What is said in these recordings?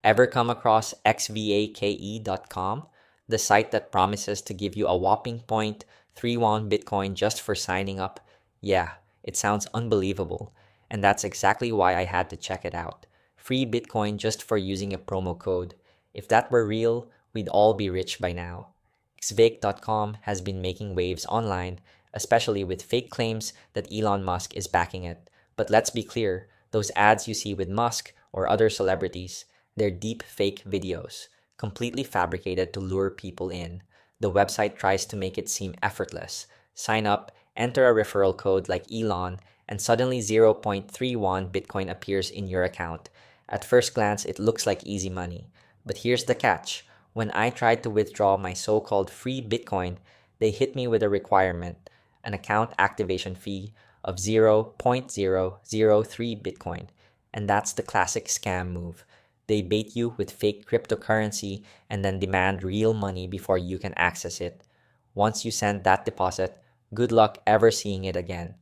Ever come across xvake.com, the site that promises to give you a whopping point 31 Bitcoin just for signing up? Yeah, it sounds unbelievable, and that's exactly why I had to check it out. Free Bitcoin just for using a promo code. If that were real, we'd all be rich by now. Xvake.com has been making waves online, especially with fake claims that Elon Musk is backing it. But let's be clear, those ads you see with Musk or other celebrities, they're deep fake videos, completely fabricated to lure people in. The website tries to make it seem effortless. Sign up, enter a referral code like Elon, and suddenly 0.31 Bitcoin appears in your account. At first glance, it looks like easy money. But here's the catch. When I tried to withdraw my so-called free Bitcoin, they hit me with a requirement, an account activation fee of 0.003 Bitcoin. And that's the classic scam move. They bait you with fake cryptocurrency and then demand real money before you can access it. Once you send that deposit, good luck ever seeing it again.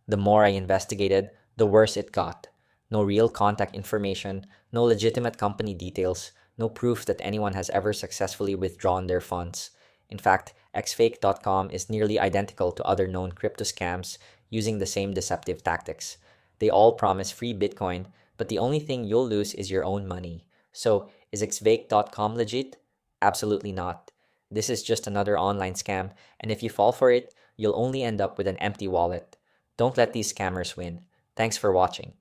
The more I investigated, the worse it got. No real contact information, no legitimate company details, no proof that anyone has ever successfully withdrawn their funds. In fact, xfake.com is nearly identical to other known crypto scams using the same deceptive tactics. They all promise free Bitcoin, but the only thing you'll lose is your own money. So, is xvake.com legit? Absolutely not. This is just another online scam, and if you fall for it, you'll only end up with an empty wallet. Don't let these scammers win. Thanks for watching.